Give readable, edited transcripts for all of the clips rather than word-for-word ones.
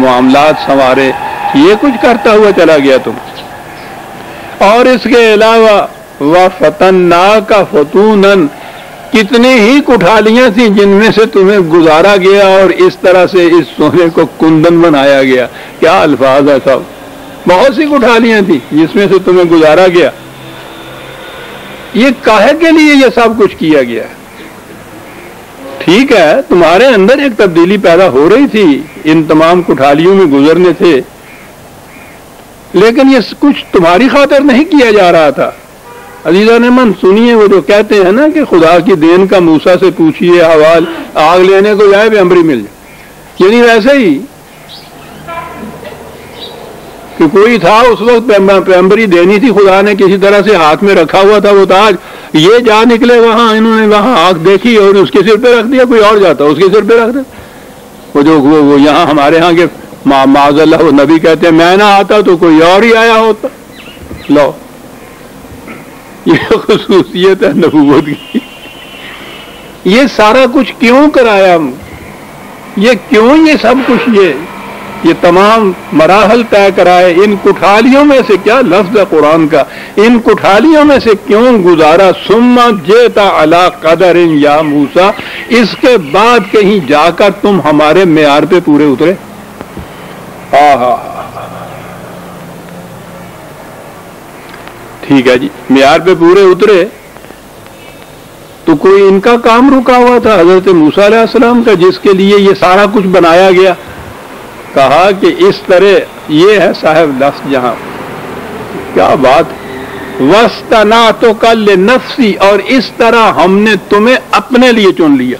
معاملات سنوارے، یہ کچھ کرتا ہوا چلا گیا تم. اور اس کے علاوہ وَفَتَنَّاكَ فُتُونًا، کتنی ہی کٹھالیاں تھیں جن میں سے تمہیں گزارا گیا اور اس طرح سے اس سونے کو کندن بنایا گیا. کیا الفاظ ہے صاحب، بہت سی کٹھالیاں تھیں جس میں سے تمہیں گزارا گیا. یہ کاہے کے لیے یہ سب کچھ کیا گیا؟ ٹھیک ہے تمہارے اندر ایک تبدیلی پیدا ہو رہی تھی ان تمام کٹھالیوں میں گزرنے سے، لیکن یہ کچھ تمہاری خاطر نہیں کیا جا رہا تھا. عزیزان من سنیے، وہ جو کہتے ہیں نا کہ خدا کی دین کا موسیٰ سے پوچھئے حوال، آگ لینے کو جائے پیمبری مل جائے. یعنی ویسے ہی کہ کوئی تھا اس وقت پیمبری دینی تھی، خدا نے کسی طرح سے ہاتھ میں رکھا ہوا تھا وہ تاج، یہ جا نکلے وہاں، انہوں نے وہاں آنکھ دیکھی اور اس کے سر پہ رکھ دیا. کوئی اور جاتا اس کے سر پہ رکھ دیا. وہ یہاں ہمارے ہاں کے معاذ اللہ وہ نبی کہتے ہیں میں نہ آتا تو کوئی اور ہی آیا ہوتا. لو یہ خصوصیت ہے نبوت کی. یہ سارا کچھ کیوں کرایا؟ یہ کیوں یہ سب کچھ یہ تمام مراحل طے کرائے؟ ان کٹھالیوں میں سے کیا لفظ ہے قرآن کا، ان کٹھالیوں میں سے کیوں گزارا؟ ثم جئت علی قدر یا موسیٰ، اس کے بعد کہیں جا کر تم ہمارے معیار پہ پورے اترے. ٹھیک ہے جی، معیار پہ پورے اترے تو کوئی ان کا کام رکا ہوا تھا حضرت موسیٰ علیہ السلام کا جس کے لیے یہ سارا کچھ بنایا گیا؟ کہا کہ اس طرح یہ ہے صاحب لفظ جہاں، کیا بات، وَاسْتَنَعْتُكَ لِنَفْسِي، اور اس طرح ہم نے تمہیں اپنے لیے چن لیا.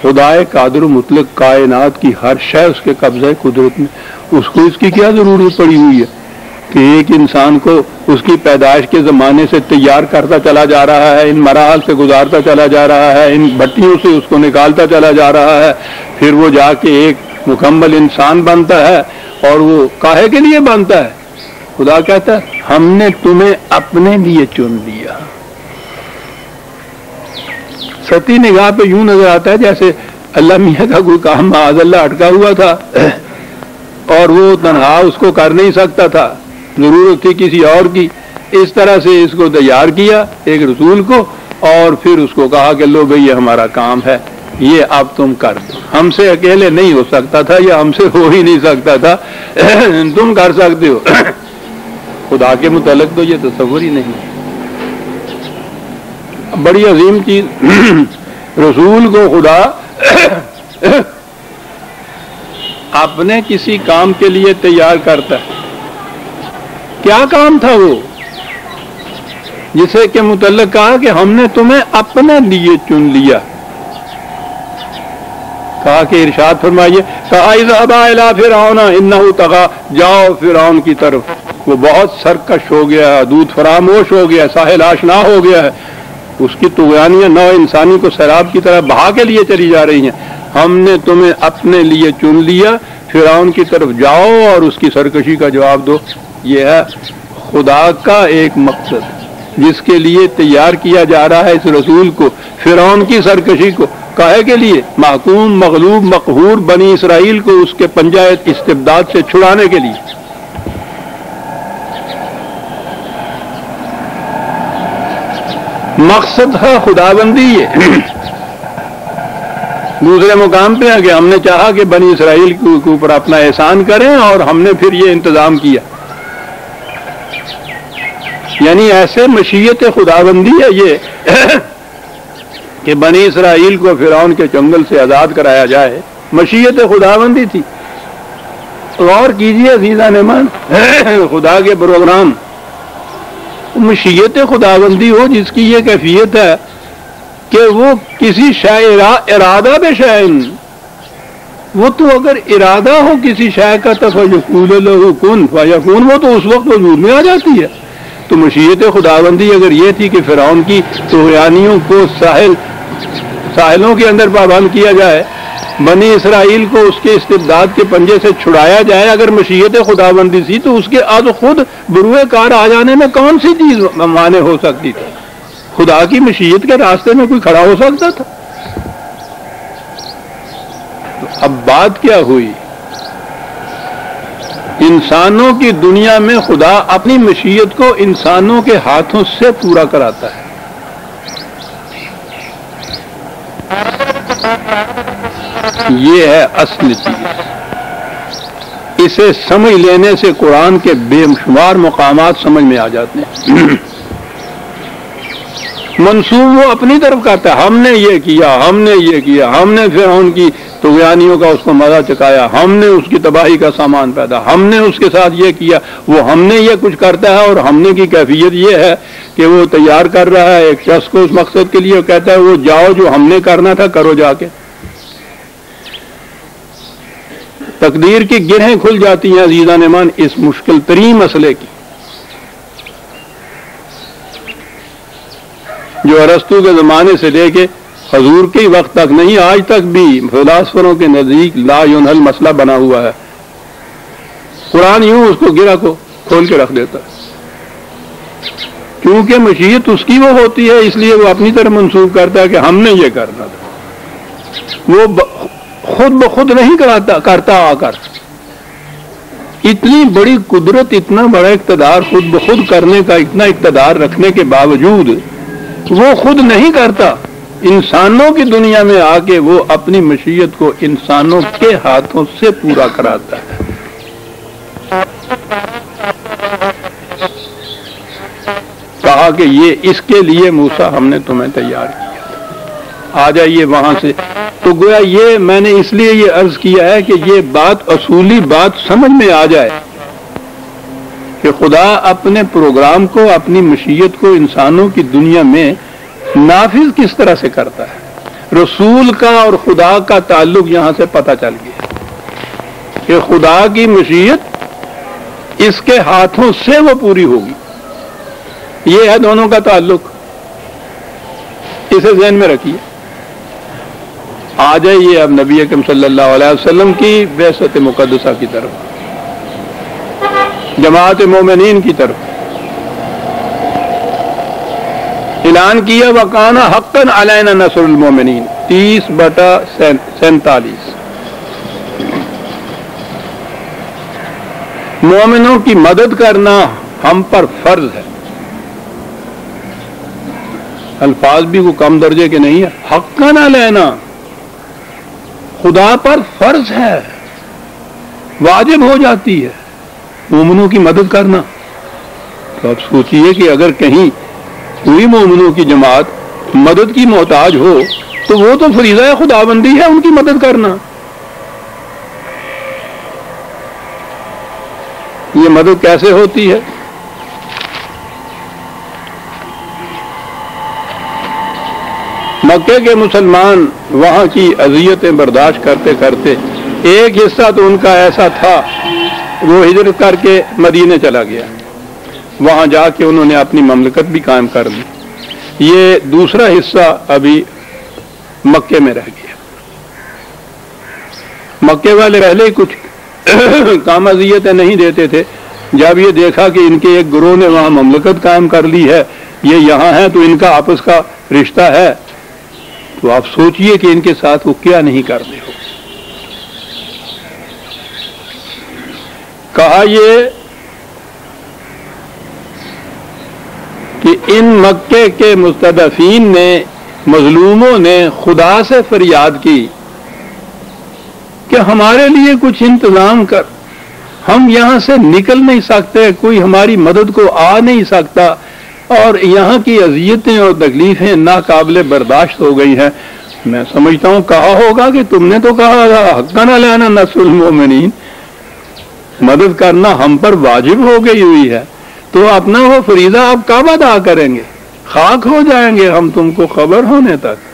خدائے قادر و مطلق کائنات کی ہر شے اس کے قبضہ قدرت میں، اس کو اس کی کیا ضرورت پڑی ہوئی ہے کہ ایک انسان کو اس کی پیدائش کے زمانے سے تیار کرتا چلا جا رہا ہے، ان مراحل سے گزارتا چلا جا رہا ہے، ان بھٹیوں سے اس کو نکالتا چلا جا رہا ہے، پھر وہ جا کے ایک مکمل انسان بنتا ہے. اور وہ کاہے کے لیے بنتا ہے؟ خدا کہتا ہے ہم نے تمہیں اپنے لیے چن لیا. سطحی نگاہ پہ یوں نظر آتا ہے جیسے اللہ میاں کا کوئی کام معاذ اللہ اٹکا ہوا تھا اور وہ تنہا اس کو کر نہیں سکتا تھا، ضرورت تھی کسی اور کی. اس طرح سے اس کو تیار کیا ایک رسول کو، اور پھر اس کو کہا کہ لو بھئی یہ ہمارا کام ہے، یہ اب تم کر دو. ہم سے اکیلے نہیں ہو سکتا تھا، یا ہم سے ہو ہی نہیں سکتا تھا، تم کر سکتے ہو. خدا کے متعلق تو یہ تصور ہی نہیں. بڑی عظیم چیز، رسول کو خدا اپنے کسی کام کے لیے تیار کرتا ہے. کیا کام تھا وہ جسے کے متعلق کہا کہ ہم نے تمہیں اپنے لیے چن لیا؟ کہا کہ ارشاد فرمائیے فَأَذْهَبَا إِلَىٰ فِرْعَوْنَ إِنَّهُ طَغَىٰ، جاؤ فرعون کی طرف، وہ بہت سرکش ہو گیا، دودھ فراموش ہو گیا، ساحل آشنا ہو گیا ہے. اس کی طغیانیاں نو انسانی کو سیلاب کی طرح بہا کے لیے چلی جا رہی ہیں. ہم نے تمہیں اپنے لیے چن لیا، فرعون کی طرف جاؤ اور اس کی سرکشی کا جواب دو. یہ ہے خدا کا ایک مقصد جس کے لیے تیار کیا جا رہا ہے اس رسول کو، فرعون کی سرکشی کو. کاہے کے لیے؟ محکوم مغلوب مقہور بنی اسرائیل کو اس کے پنجہ استبداد سے چھڑانے کے لیے. مقصد ہے خداوندی. یہ دوسرے مقام پہ ہے کہ ہم نے چاہا کہ بنی اسرائیل کے اوپر اپنا احسان کریں اور ہم نے پھر یہ انتظام کیا. یعنی ایسے مشیت خداوندی ہے یہ کہ بنی اسرائیل کو فرعون کے چنگل سے آزاد کرایا جائے. مشیت خداوندی تھی. غور کیجیے عزیزان من، خدا کے پروگرام مشیت خداوندی ہو جس کی یہ کیفیت ہے کہ وہ کسی شے ارادہ بے شیء، وہ تو اگر ارادہ ہو کسی شے کا تو فیقول لہ کن فیکون، وہ تو اس وقت وجود میں آ جاتی ہے. تو مشیت خداوندی اگر یہ تھی کہ فرعون کی طغیانیوں کو ساحلوں کے اندر پابند کیا جائے، بنی اسرائیل کو اس کے استبداد کے پنجے سے چھڑایا جائے، اگر مشیت خداوندی تھی تو اس کے از خود بروئے کار آ جانے میں کون سی چیز مانع ہو سکتی تھی؟ خدا کی مشیت کے راستے میں کوئی کھڑا ہو سکتا تھا؟ اب بات کیا ہوئی؟ انسانوں کی دنیا میں خدا اپنی مشیت کو انسانوں کے ہاتھوں سے پورا کراتا ہے. یہ ہے اصل چیز. اسے سمجھ لینے سے قرآن کے بے شمار مقامات سمجھ میں آ جاتے ہیں. منسوب وہ اپنی طرف کرتا ہے، ہم نے یہ کیا، ہم نے یہ کیا، ہم نے فرعون کی طغیانیوں کا اس کو مزہ چکایا، ہم نے اس کی تباہی کا سامان پیدا، ہم نے اس کے ساتھ یہ کیا، وہ ہم نے یہ کچھ کرتا ہے. اور ہم نے کی کیفیت یہ ہے کہ وہ تیار کر رہا ہے ایک شخص کو اس مقصد کے لیے، وہ کہتا ہے وہ جاؤ جو ہم نے کرنا تھا کرو جا کے. تقدیر کی گرہیں کھل جاتی ہیں عزیزان ایمان اس مشکل ترین مسئلے کی، جو ارسطو کے زمانے سے لے کے حضور کے وقت تک نہیں، آج تک بھی فلاسفروں کے نزدیک لا ينحل مسئلہ بنا ہوا ہے. قرآن یوں اس کو گرہ کو کھول کے رکھ دیتا ہے، کیونکہ مشیت اس کی وہ ہوتی ہے، اس لیے وہ اپنی طرف منسوب کرتا ہے کہ ہم نے یہ کرنا تھا. وہ خود بخود نہیں کرتا آ کر. اتنی بڑی قدرت، اتنا بڑا اقتدار خود بخود کرنے کا، اتنا اقتدار رکھنے کے باوجود وہ خود نہیں کرتا. انسانوں کی دنیا میں آ کے وہ اپنی مشیت کو انسانوں کے ہاتھوں سے پورا کراتا ہے. کہا کہ یہ اس کے لیے موسیٰ ہم نے تمہیں تیار کیا تھا، آ جائیے وہاں سے. تو گویا یہ میں نے اس لیے یہ عرض کیا ہے کہ یہ بات اصولی بات سمجھ میں آ جائے کہ خدا اپنے پروگرام کو، اپنی مشیت کو انسانوں کی دنیا میں نافذ کس طرح سے کرتا ہے. رسول کا اور خدا کا تعلق یہاں سے پتہ چل گیا کہ خدا کی مشیت اس کے ہاتھوں سے وہ پوری ہوگی. یہ ہے دونوں کا تعلق. اسے ذہن میں رکھیے. آ جائیے اب نبی اکرم صلی اللہ علیہ وسلم کی بعثت مقدسہ کی طرف، جماعت مومنین کی طرف. اعلان کیا وَقَانَ حَقًّا عَلَيْنَا نَصْرُ الْمُؤْمِنِينَ 30/47. مومنوں کی مدد کرنا ہم پر فرض ہے. الفاظ بھی وہ کم درجے کے نہیں ہے. حقاً علینا، خدا پر فرض ہے، واجب ہو جاتی ہے مومنوں کی مدد کرنا. تو اب سوچئے کہ اگر کہیں کوئی مومنوں کی جماعت مدد کی محتاج ہو تو وہ تو فریضہ خداوندی ہے ان کی مدد کرنا. یہ مدد کیسے ہوتی ہے؟ مکے کے مسلمان وہاں کی اذیتیں برداشت کرتے کرتے ایک حصہ تو ان کا ایسا تھا وہ ہجرت کر کے مدینے چلا گیا، وہاں جا کے انہوں نے اپنی مملکت بھی قائم کر لی. یہ دوسرا حصہ ابھی مکے میں رہ گیا. مکے والے پہلے ہی کچھ کام اذیتیں نہیں دیتے تھے. جب یہ دیکھا کہ ان کے ایک گروہ نے وہاں مملکت قائم کر لی ہے، یہ یہاں ہے تو ان کا آپس کا رشتہ ہے، تو آپ سوچئے کہ ان کے ساتھ وہ کیا نہیں کر رہے ہو. کہا یہ کہ ان مکے کے مستضعفین نے، مظلوموں نے خدا سے فریاد کی کہ ہمارے لیے کچھ انتظام کر، ہم یہاں سے نکل نہیں سکتے، کوئی ہماری مدد کو آ نہیں سکتا، اور یہاں کی اذیتیں اور تکلیفیں ناقابل برداشت ہو گئی ہیں. میں سمجھتا ہوں کہا ہوگا کہ تم نے تو کہا حقاً علینا نصر المؤمنین، مدد کرنا ہم پر واجب ہو گئی ہوئی ہے، تو اپنا وہ فریضہ آپ کب ادا کریں گے؟ خاک ہو جائیں گے ہم تم کو خبر ہونے تک.